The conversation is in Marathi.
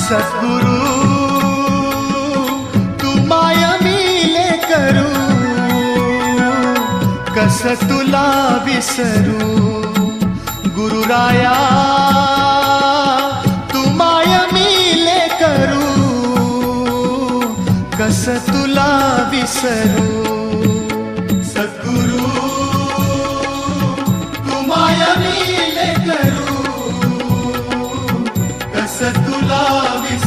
सद्गुरु तू माया मिले करू, कस तुला विसरू. गुरुराया तू माया मिले करू, कस तुला विसरू. सद्गुरु तू माया मिले करू, कस तुला विसरू.